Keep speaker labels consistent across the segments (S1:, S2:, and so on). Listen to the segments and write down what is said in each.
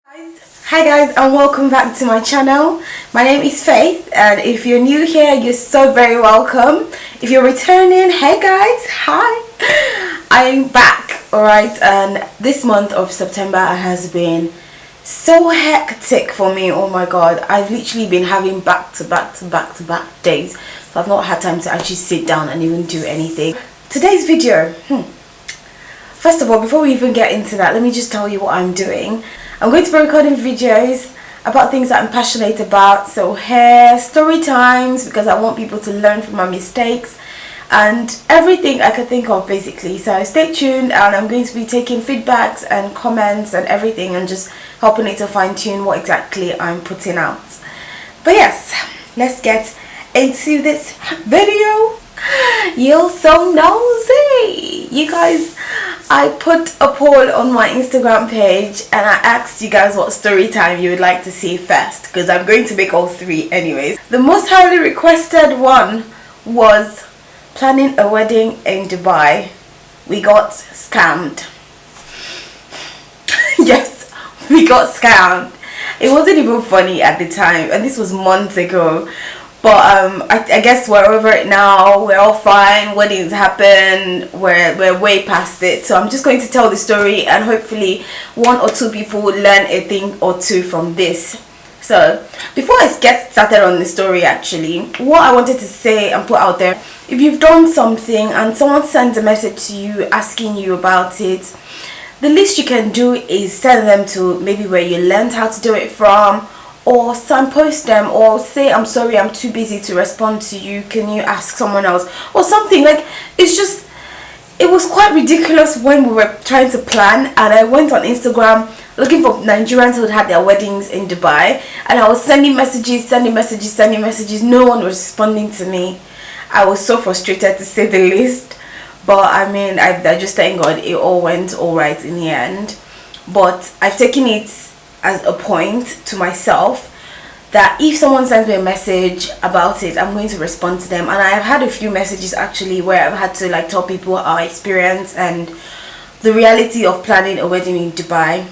S1: Hi guys, and welcome back to my channel. My name is Faith, and if you're new here, you're so very welcome. If you're returning, hey guys, hi. I'm back, alright, and this month of September has been so hectic for me. Oh my god, I've literally been having back to back days, so I've not had time to actually sit down and even do anything. Today's video, first of all, before we even get into that, let me just tell you what I'm doing. I'm going to be recording videos about things that I'm passionate about, so hair, story times, because I want people to learn from my mistakes and everything I can think of basically. So stay tuned, and I'm going to be taking feedbacks and comments and everything and just helping it to fine-tune what exactly I'm putting out. But yes, let's get into this video. You're so nosy, you guys. I put a poll on my Instagram page and I asked you guys what story time you would like to see first, because I'm going to make all three anyways. The most highly requested one was planning a wedding in Dubai. We got scammed. Yes, we got scammed. It wasn't even funny at the time, and this was months ago. But I guess we're over it now. We're all fine. Weddings happen. We're way past it. So I'm just going to tell the story, and hopefully one or two people will learn a thing or two from this. So before I get started on the story, actually, what I wanted to say and put out there: if you've done something and someone sends a message to you asking you about it, the least you can do is send them to maybe where you learned how to do it from, or signpost them, or say, I'm sorry, I'm too busy to respond to you, can you ask someone else, or something. Like, it was quite ridiculous when we were trying to plan, and I went on Instagram looking for Nigerians who had their weddings in Dubai, and I was sending messages, no one was responding to me. I was so frustrated, to say the least. But I mean, I just thank God it all went alright in the end. But I've taken it as a point to myself that if someone sends me a message about it, I'm going to respond to them. And I've had a few messages actually where I've had to like tell people our experience and the reality of planning a wedding in Dubai.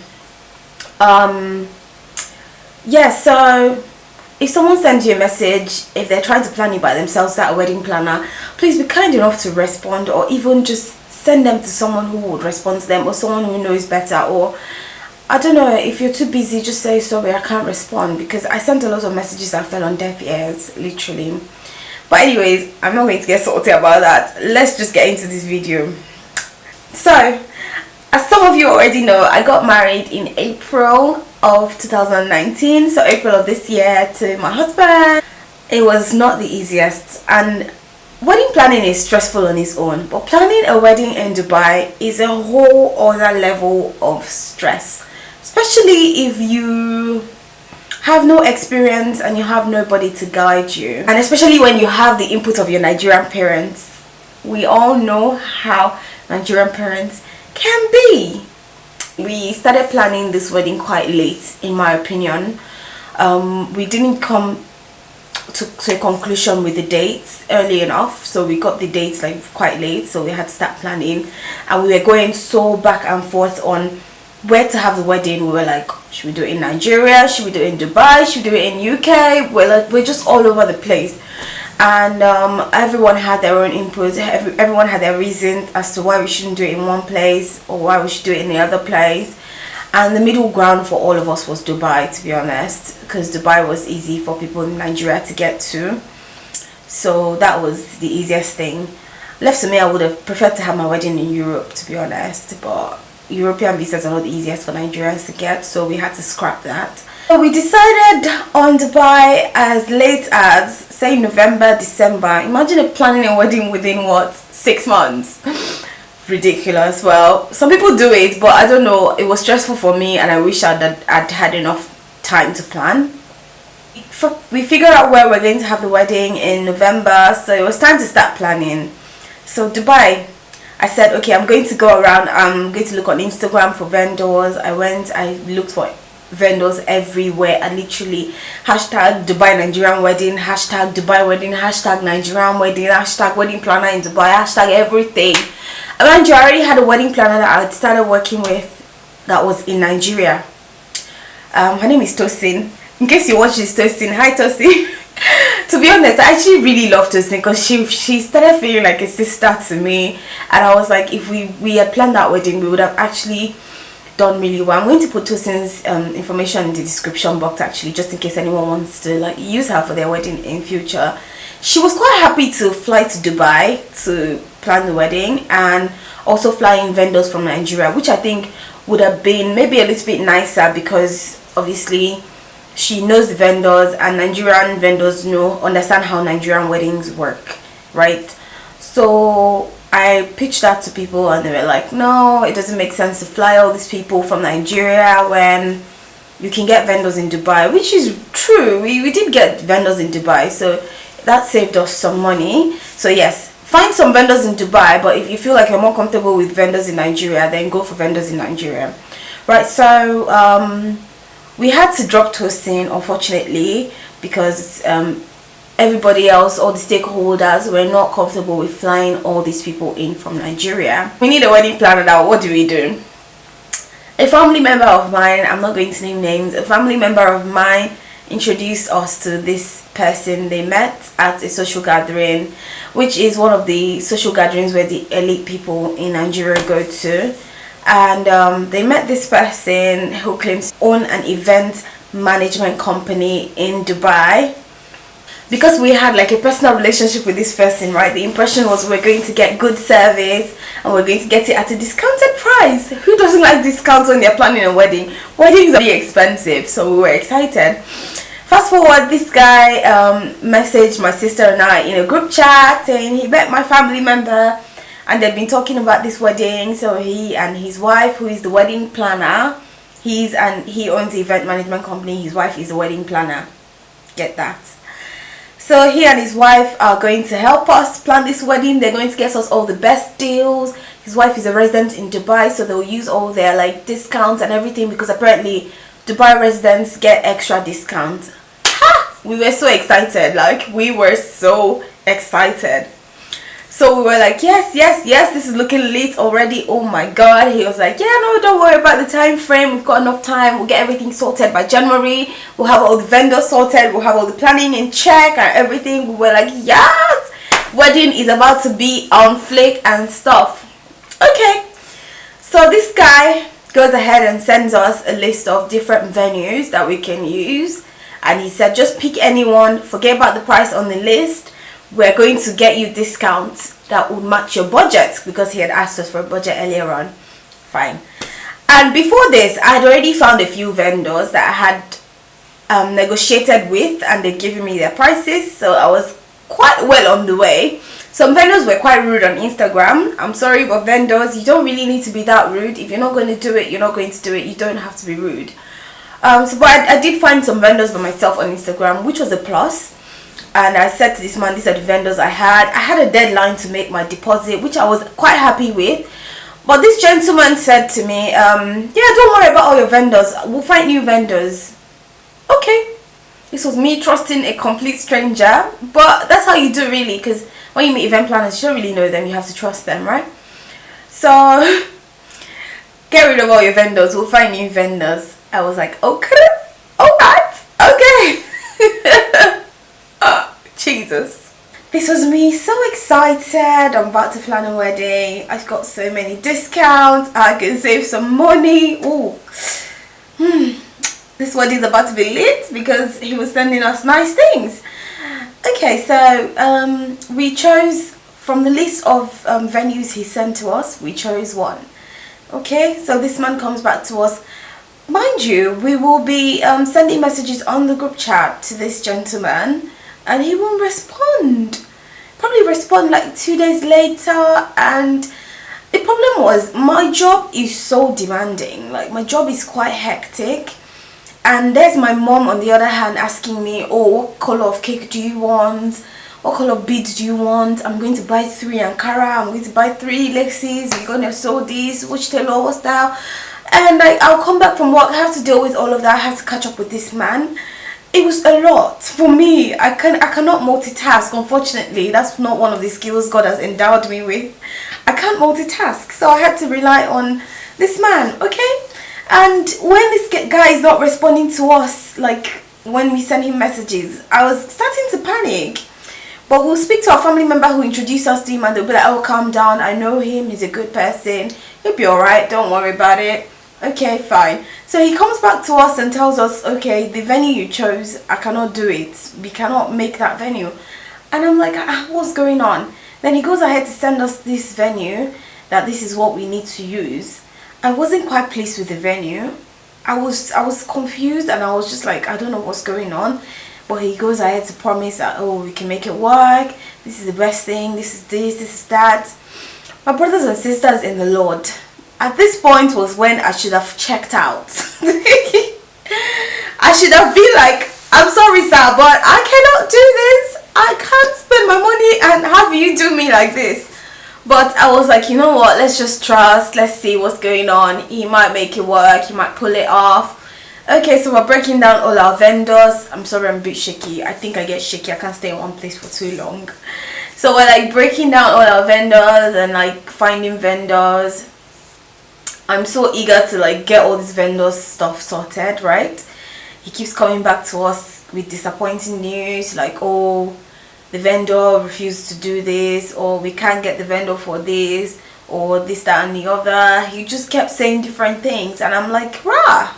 S1: Yeah, so if someone sends you a message, if they're trying to plan it by themselves, that a wedding planner, please be kind enough to respond, or even just send them to someone who would respond to them, or someone who knows better. Or I don't know, if you're too busy, just say sorry, I can't respond, because I sent a lot of messages that fell on deaf ears, literally. But anyways, I'm not going to get salty about that. Let's just get into this video. So, as some of you already know, I got married in April of 2019, so April of this year, to my husband. It was not the easiest, and wedding planning is stressful on its own, but planning a wedding in Dubai is a whole other level of stress, especially if you have no experience and you have nobody to guide you, and especially when you have the input of your Nigerian parents. We all know how Nigerian parents can be. We started planning this wedding quite late, in my opinion. We didn't come to a conclusion with the dates early enough, so we got the dates like quite late, so we had to start planning, and we were going so back and forth on where to have the wedding. We were like, should we do it in Nigeria, should we do it in Dubai, should we do it in UK? We're just all over the place, and everyone had their own input. Everyone had their reason as to why we shouldn't do it in one place or why we should do it in the other place. And the middle ground for all of us was Dubai, to be honest, because Dubai was easy for people in Nigeria to get to. So that was the easiest thing. Left to me, I would have preferred to have my wedding in Europe, to be honest, but European visas are not the easiest for Nigerians to get, so we had to scrap that. So we decided on Dubai as late as, say, November, December. Imagine planning a wedding within, what, 6 months? Ridiculous. Well, some people do it, but I don't know, it was stressful for me, and I wish I'd had enough time to plan. We figured out where we're going to have the wedding in November, so it was time to start planning. So Dubai, I said, okay, I'm going to go around, I'm going to look on Instagram for vendors. I looked for vendors everywhere. I literally hashtag Dubai Nigerian wedding, hashtag Dubai wedding, hashtag Nigerian wedding, hashtag wedding planner in Dubai, hashtag everything. And I already had a wedding planner that I had started working with that was in Nigeria. Her name is Tosin. In case you watch this, Tosin. Hi, Tosin. To be honest, I actually really love Tosin because she started feeling like a sister to me, and I was like, if we had planned that wedding, we would have actually done really well. I'm going to put Tosin's information in the description box actually, just in case anyone wants to like use her for their wedding in future. She was quite happy to fly to Dubai to plan the wedding, and also fly in vendors from Nigeria, which I think would have been maybe a little bit nicer, because obviously she knows the vendors, and Nigerian vendors understand how Nigerian weddings work, right? So I pitched that to people, and they were like, no, it doesn't make sense to fly all these people from Nigeria when you can get vendors in Dubai, which is true. We did get vendors in Dubai, so that saved us some money. So yes, find some vendors in Dubai, but if you feel like you're more comfortable with vendors in Nigeria, then go for vendors in Nigeria, right? So we had to drop Toasting, unfortunately, because everybody else, all the stakeholders, were not comfortable with flying all these people in from Nigeria. We need a wedding planner now. What do we do? A family member of mine, I'm not going to name names, a family member of mine introduced us to this person they met at a social gathering, which is one of the social gatherings where the elite people in Nigeria go to. And they met this person who claims to own an event management company in Dubai. Because we had like a personal relationship with this person, right, the impression was we're going to get good service and we're going to get it at a discounted price. Who doesn't like discounts when they're planning a wedding? Weddings are really expensive, so we were excited. Fast forward, this guy messaged my sister and I in a group chat saying he met my family member and they've been talking about this wedding. So he and his wife, who is the wedding planner, he owns the event management company, his wife is the wedding planner. Get that? So he and his wife are going to help us plan this wedding. They're going to get us all the best deals. His wife is a resident in Dubai, so they'll use all their like discounts and everything, because apparently Dubai residents get extra discounts. Ha! We were so excited, like we were so excited. So we were like, yes, this is looking lit already. Oh my god. He was like, yeah, no, don't worry about the time frame, we've got enough time, we'll get everything sorted by January, we'll have all the vendors sorted, we'll have all the planning in check and everything. We were like, yes, wedding is about to be on flick and stuff. Okay, so this guy goes ahead and sends us a list of different venues that we can use, and he said just pick anyone, forget about the price on the list, we're going to get you discounts that would match your budget, because he had asked us for a budget earlier on. Fine. And before this, I had already found a few vendors that I had negotiated with, and they'd given me their prices, so I was quite well on the way. Some vendors were quite rude on Instagram. I'm sorry, but vendors, you don't really need to be that rude. If you're not going to do it, you're not going to do it. You don't have to be rude. But I did find some vendors by myself on Instagram, which was a plus. And I said to this man, these are the vendors I had. I had a deadline to make my deposit, which I was quite happy with. But this gentleman said to me, yeah, don't worry about all your vendors. We'll find new vendors. Okay. This was me trusting a complete stranger. But that's how you do, really, because when you meet event planners, you don't really know them. You have to trust them, right? So, get rid of all your vendors. We'll find new vendors. I was like, okay. Alright. Okay. Jesus. This was me so excited. I'm about to plan a wedding. I've got so many discounts. I can save some money. Ooh. This wedding's about to be lit because he was sending us nice things. Okay, so we chose from the list of venues he sent to us. We chose one. Okay, so this man comes back to us. Mind you, we will be sending messages on the group chat to this gentleman, and he won't respond. Probably respond like 2 days later. And the problem was, my job is so demanding. Like, my job is quite hectic. And there's my mom on the other hand asking me, oh, what color of cake do you want? What color of beads do you want? I'm going to buy 3 Ankara. I'm going to buy 3 laces. We're going to sew this. Which tailor, what style? And like, I'll come back from work. I have to deal with all of that. I have to catch up with this man. It was a lot for me. I cannot multitask, unfortunately. That's not one of the skills God has endowed me with. I can't multitask, so I had to rely on this man. Okay, And when this guy is not responding to us, like when we send him messages, I was starting to panic. But we'll speak to our family member who introduced us to him, and they'll be like, oh, calm down, I know him, he's a good person, he'll be alright, don't worry about it. Okay, fine. So he comes back to us and tells us, okay, the venue you chose, I cannot do it, we cannot make that venue. And I'm like, what's going on? Then he goes ahead to send us this venue, that this is what we need to use. I wasn't quite pleased with the venue. I was confused, and I was just like, I don't know what's going on. But he goes ahead to promise that, oh, we can make it work, this is the best thing, this is this is that. My brothers and sisters in the Lord, at this point was when I should have checked out. I should have been like, I'm sorry sir, but I cannot do this, I can't spend my money and have you do me like this. But I was like, you know what, let's just trust, let's see what's going on, he might make it work, he might pull it off. Okay, so we're breaking down all our vendors. I'm sorry, I'm a bit shaky. I think I get shaky, I can't stay in one place for too long. So we're like breaking down all our vendors and like finding vendors. I'm so eager to like get all this vendors stuff sorted, right? He keeps coming back to us with disappointing news, like, oh, the vendor refused to do this, or we can't get the vendor for this, or this, that and the other. He just kept saying different things, and I'm like, rah,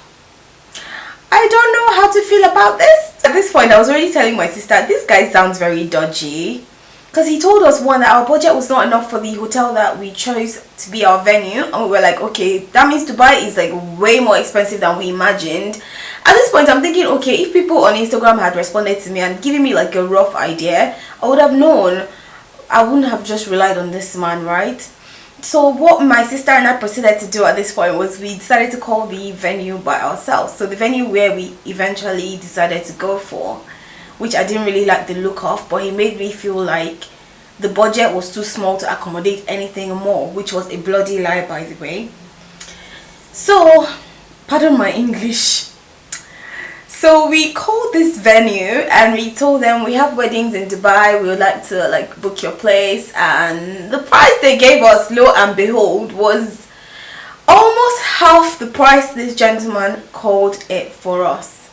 S1: I don't know how to feel about this. At this point, I was already telling my sister, this guy sounds very dodgy, because he told us, one, that our budget was not enough for the hotel that we chose to be our venue, and we were like, okay, that means Dubai is like way more expensive than we imagined. At this point, I'm thinking, okay, if people on Instagram had responded to me and given me like a rough idea, I would have known. I wouldn't have just relied on this man, right? So what my sister and I proceeded to do at this point was we decided to call the venue by ourselves. So the venue where we eventually decided to go for, which I didn't really like the look of, but he made me feel like the budget was too small to accommodate anything more, which was a bloody lie, by the way. So, pardon my English. So we called this venue and we told them we have weddings in Dubai, we would like to like book your place, and the price they gave us, lo and behold, was almost half the price this gentleman called it for us.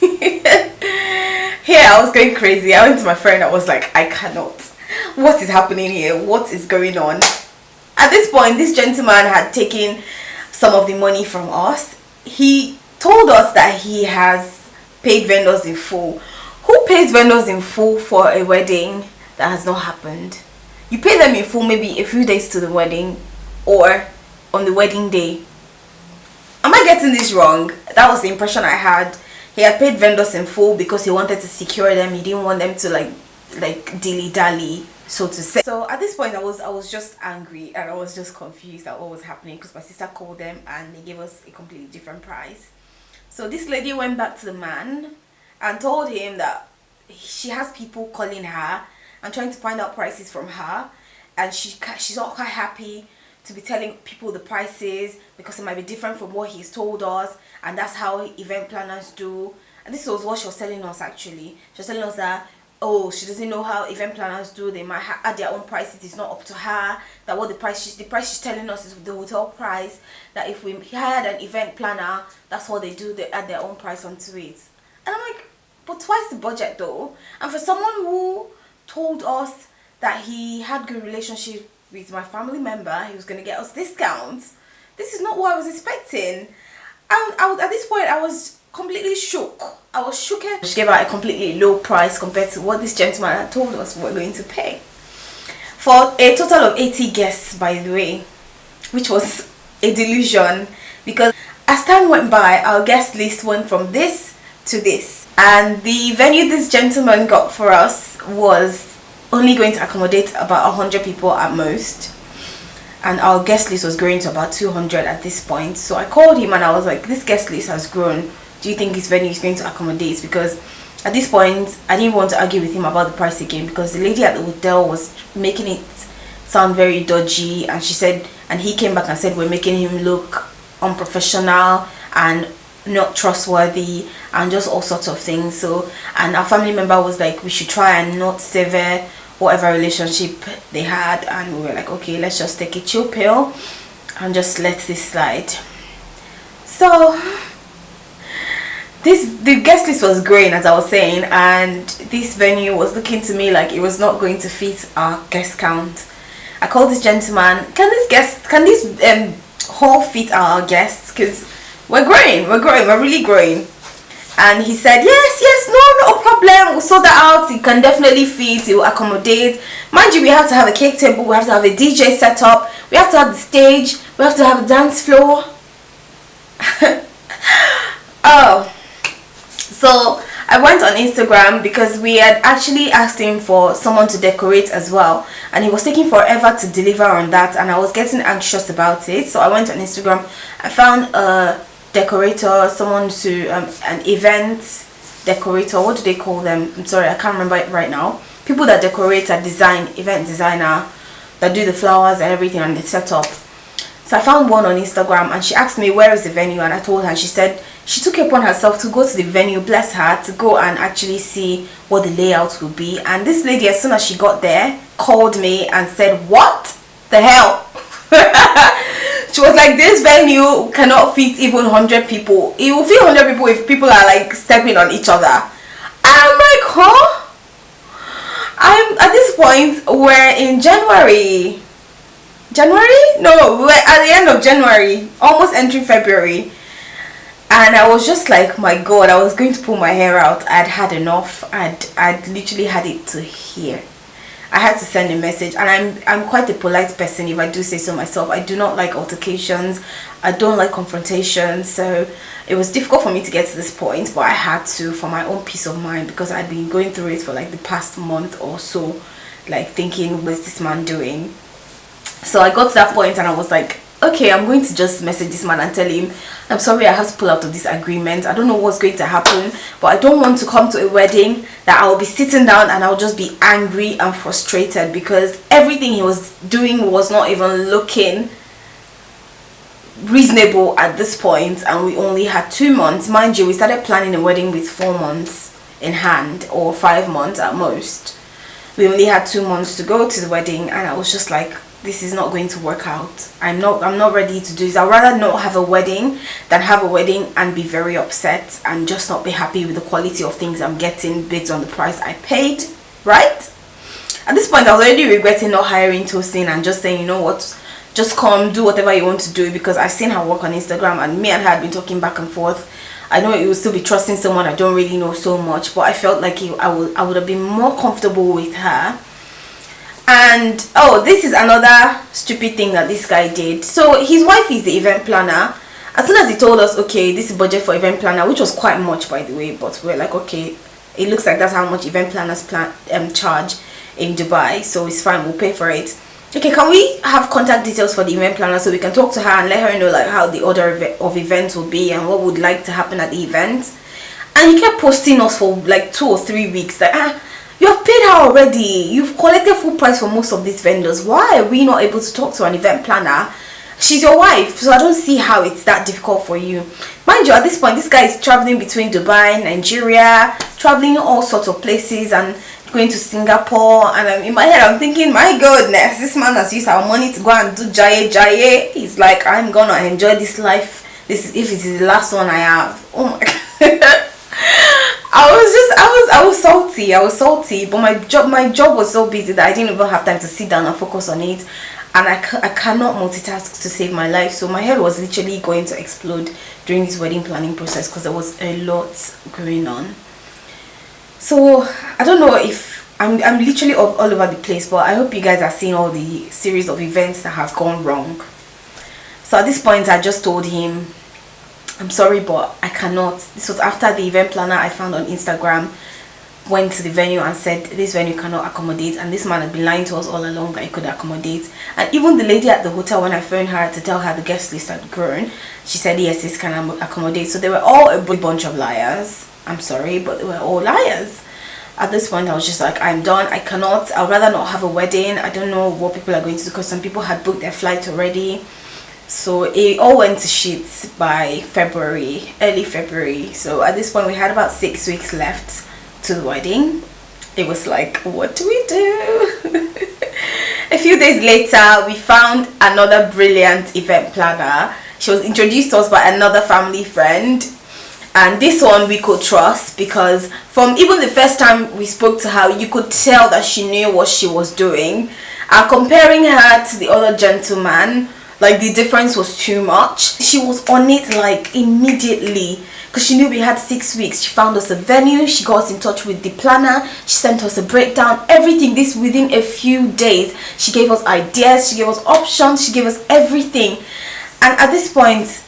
S1: Here I was going crazy. I went to my friend, I was like, I cannot. What is happening here? What is going on? At this point, this gentleman had taken some of the money from us. He told us that he has paid vendors in full. Who pays vendors in full for a wedding that has not happened? You pay them in full maybe a few days to the wedding or on the wedding day. Am I getting this wrong? That was the impression I had. He had paid vendors in full because he wanted to secure them. He didn't want them to like dilly-dally, so to say. So at this point I was just angry and I was just confused at what was happening, because my sister called them and they gave us a completely different price. So this lady went back to the man and told him that she has people calling her and trying to find out prices from her, and she's not quite happy to be telling people the prices because it might be different from what he's told us, and that's how event planners do. And this was what she was telling us actually. She was telling us that, oh, she doesn't know how event planners do, they might add their own prices, it's not up to her, that what the price she's telling us is the hotel price, that if we hired an event planner, that's what they do, they add their own price onto it. And I'm like, but twice the budget though. And for someone who told us that he had good relationship with my family member, he was going to get us discounts, this is not what I was expecting. At this point I was completely shook. I was shook. She gave out a completely low price compared to what this gentleman had told us we were going to pay for a total of 80 guests, by the way, which was a delusion, because as time went by our guest list went from this to this, and the venue this gentleman got for us was only going to accommodate about 100 people at most, and our guest list was growing to about 200 at this point. So I called him and I was like, this guest list has grown, do you think this venue is going to accommodate? Because at this point I didn't want to argue with him about the price again, because the lady at the hotel was making it sound very dodgy, and she said, and he came back and said we're making him look unprofessional and not trustworthy and just all sorts of things. So, and our family member was like, we should try and not sever whatever relationship they had, and we were like, okay, let's just take a chill pill and just let this slide. So the guest list was growing, as I was saying, and this venue was looking to me like it was not going to fit our guest count. I called this gentleman, can this hall fit our guests, because we're really growing. And he said, yes, no problem, we'll sort that out, it can definitely fit, it will accommodate. Mind you, we have to have a cake table, we have to have a DJ set up, we have to have the stage, we have to have a dance floor. Oh, so I went on Instagram because we had actually asked him for someone to decorate as well, and he was taking forever to deliver on that, and I was getting anxious about it. So I went on Instagram, I found a decorator, someone to an event decorator, what do they call them? I'm sorry, I can't remember it right now. People that decorate, a event designer that do the flowers and everything and the setup. So I found one on Instagram, and she asked me where is the venue, and I told her. She said she took it upon herself to go to the venue, bless her, to go and actually see what the layout would be. And this lady, as soon as she got there, called me and said, what the hell? She was like, this venue cannot fit even 100 people. It will fit 100 people if people are like stepping on each other. I'm like, huh? I'm at this point, we're in January, no, we're at the end of January, almost entering February, and I was just like, my god, I was going to pull my hair out. I'd had enough. I'd literally had it to here. I had to send a message, and I'm quite a polite person, if I do say so myself. I do not like altercations, I don't like confrontation, so it was difficult for me to get to this point, but I had to, for my own peace of mind, because I'd been going through it for like the past month or so, like thinking, what's this man doing? So I got to that point, and I was like, okay, I'm going to just message this man and tell him, I'm sorry, I have to pull out of this agreement. I don't know what's going to happen, but I don't want to come to a wedding that I'll be sitting down and I'll just be angry and frustrated, because everything he was doing was not even looking reasonable at this point, and we only had 2 months. Mind you, we started planning a wedding with 4 months in hand, or 5 months at most. We only had 2 months to go to the wedding, and I was just like, this is not going to work out. I'm not ready to do this. I'd rather not have a wedding than have a wedding and be very upset and just not be happy with the quality of things I'm getting based on the price I paid, right? At this point, I was already regretting not hiring Tosin and just saying, you know what, just come, do whatever you want to do, because I've seen her work on Instagram, and me and her had been talking back and forth. I know it would still be trusting someone I don't really know so much, but I felt like I would have been more comfortable with her. And oh, this is another stupid thing that this guy did. So his wife is the event planner. As soon as he told us, okay, this is budget for event planner, which was quite much, by the way, but we're like, okay, it looks like that's how much event planners charge in Dubai, so it's fine, we'll pay for it. Okay, can we have contact details for the event planner so we can talk to her and let her know like how the order of events will be and what would like to happen at the event? And he kept posting us for like 2 or 3 weeks, like, you have paid her already, you've collected full price for most of these vendors, why are we not able to talk to an event planner? She's your wife, so I don't see how it's that difficult for you. Mind you, at this point, this guy is traveling between Dubai, Nigeria, traveling all sorts of places, and going to Singapore. And in my head, I'm thinking, my goodness, this man has used our money to go and do jaye. He's like, I'm gonna enjoy this life. This, if it is the last one I have. Oh my god. I was salty, but my job was so busy that I didn't even have time to sit down and focus on it, and I cannot multitask to save my life. So my head was literally going to explode during this wedding planning process, because there was a lot going on. So I don't know if I'm literally all over the place, but I hope you guys are seeing all the series of events that have gone wrong. So at this point, I just told him, I'm sorry, but I cannot. This was after the event planner I found on Instagram went to the venue and said this venue cannot accommodate, and this man had been lying to us all along that it could accommodate. And even the lady at the hotel, when I phoned her to tell her the guest list had grown, she said yes, this can accommodate. So they were all a bunch of liars. I'm sorry, but they were all liars. At this point, I was just like, I'm done. I cannot. I'd rather not have a wedding. I don't know what people are going to do, because some people had booked their flight already. So it all went to shit by February, early February. So at this point, we had about 6 weeks left to the wedding. it was like, what do we do? A few days later, we found another brilliant event planner. She was introduced to us by another family friend, and this one we could trust, because from even the first time we spoke to her, you could tell that she knew what she was doing. And comparing her to the other gentleman, like, the difference was too much. She was on it like immediately, because she knew we had 6 weeks. She found us a venue, she got us in touch with the planner, she sent us a breakdown, everything. This within a few days. She gave us ideas, she gave us options, she gave us everything. And at this point,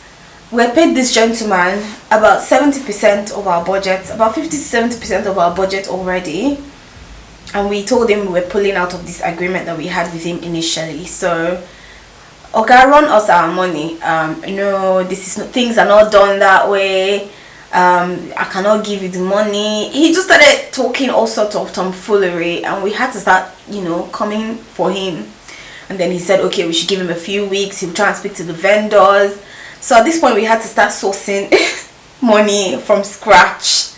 S1: we had paid this gentleman about 70% of our budget, about 50 to 70% of our budget already. And we told him we were pulling out of this agreement that we had with him initially. So, okay, run us our money. No, things are not done that way. I cannot give you the money. He just started talking all sorts of tomfoolery, and we had to start, coming for him. And then he said, okay, we should give him a few weeks. He'll try and speak to the vendors. So at this point, we had to start sourcing money from scratch.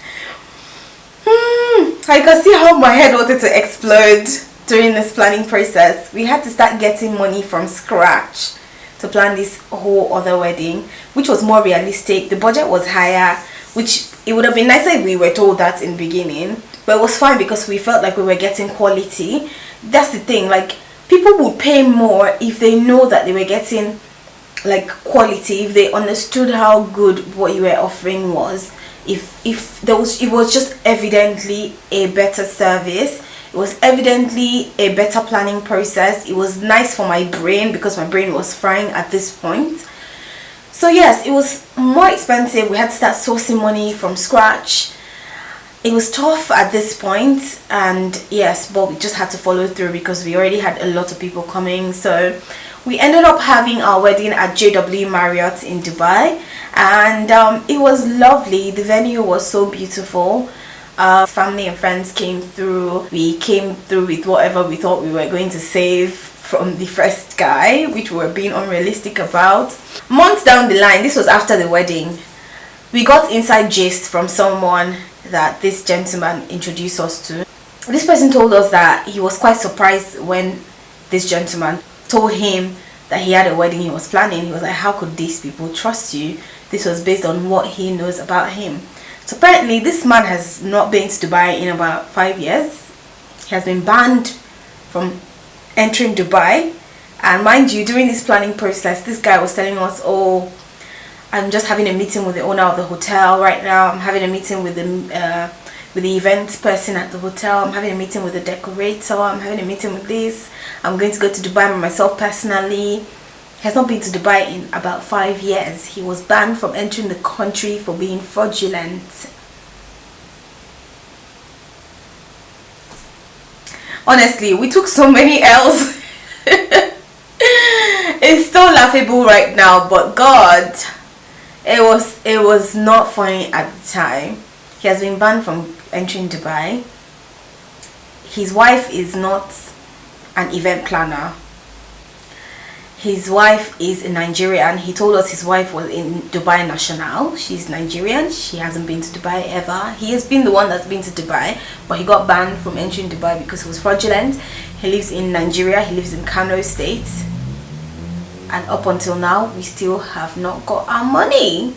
S1: I can see how my head wanted to explode during this planning process. We had to start getting money from scratch to plan this whole other wedding, which was more realistic. The budget was higher, which it would have been nicer if we were told that in the beginning. But it was fine because we felt like we were getting quality. That's the thing, like, people would pay more if they know that they were getting like quality, if they understood how good what you were offering was, if there was, it was just evidently a better service, it was evidently a better planning process. It was nice for my brain because my brain was frying at this point. So yes, it was more expensive. We had to start sourcing money from scratch. It was tough at this point, and yes, but we just had to follow through because we already had a lot of people coming. So we ended up having our wedding at JW Marriott in Dubai, and it was lovely. The venue was so beautiful. Family and friends came through. We came through with whatever we thought we were going to save from the first guy, which we were being unrealistic about. Months down the line, this was after the wedding, we got inside gist from someone that this gentleman introduced us to. This person told us that he was quite surprised when this gentleman told him that he had a wedding he was planning. He was like, how could these people trust you? This was based on what he knows about him. So apparently this man has not been to Dubai in about 5 years. He has been banned from entering Dubai. And mind you, during this planning process, this guy was telling us, oh, I'm just having a meeting with the owner of the hotel right now. I'm having a meeting with the event person at the hotel. I'm having a meeting with the decorator. I'm having a meeting with this. I'm going to go to Dubai by myself personally. He has not been to Dubai in about 5 years. He was banned from entering the country for being fraudulent. Honestly, we took so many L's. It's still laughable right now, but God, it was not funny at the time. He has been banned from entering Dubai. His wife is not an event planner. His wife is a Nigerian. He told us his wife was in Dubai National. She's Nigerian. She hasn't been to Dubai ever. He has been the one that's been to Dubai, but he got banned from entering Dubai because it was fraudulent. He lives in Nigeria. He lives in Kano State. And up until now, we still have not got our money.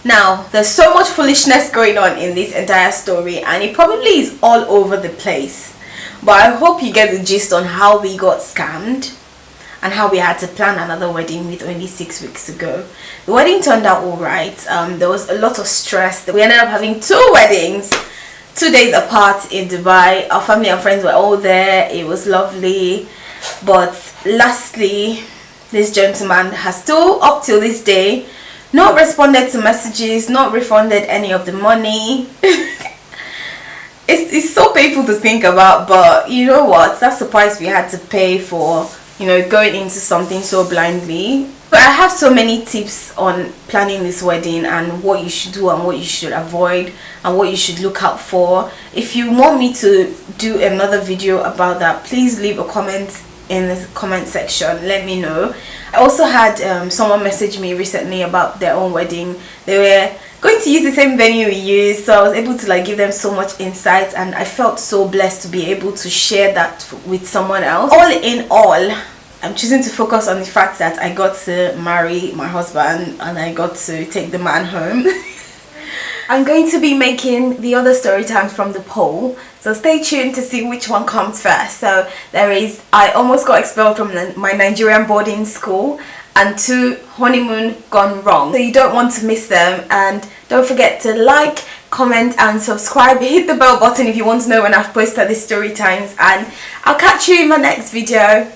S1: Now, there's so much foolishness going on in this entire story, and it probably is all over the place. But I hope you get the gist on how we got scammed and how we had to plan another wedding with only 6 weeks to go. The wedding turned out alright. There was a lot of stress. We ended up having 2 weddings, 2 days apart in Dubai. Our family and friends were all there. It was lovely. But lastly, this gentleman has still, up till this day, not responded to messages, not refunded any of the money. It's so painful to think about, but you know what? That's the price we had to pay for, going into something so blindly. But I have so many tips on planning this wedding and what you should do and what you should avoid and what you should look out for. If you want me to do another video about that, please leave a comment in the comment section. Let me know. I also had someone message me recently about their own wedding. They were going to use the same venue we used, so I was able to like give them so much insight, and I felt so blessed to be able to share that with someone else. All in all, I'm choosing to focus on the fact that I got to marry my husband and I got to take the man home. I'm going to be making the other story times from the poll, so stay tuned to see which one comes first. So there is I almost got expelled from my Nigerian boarding school, and 2 honeymoon gone wrong. So you don't want to miss them, and don't forget to like, comment and subscribe. Hit the bell button if you want to know when I've posted the story times, and I'll catch you in my next video.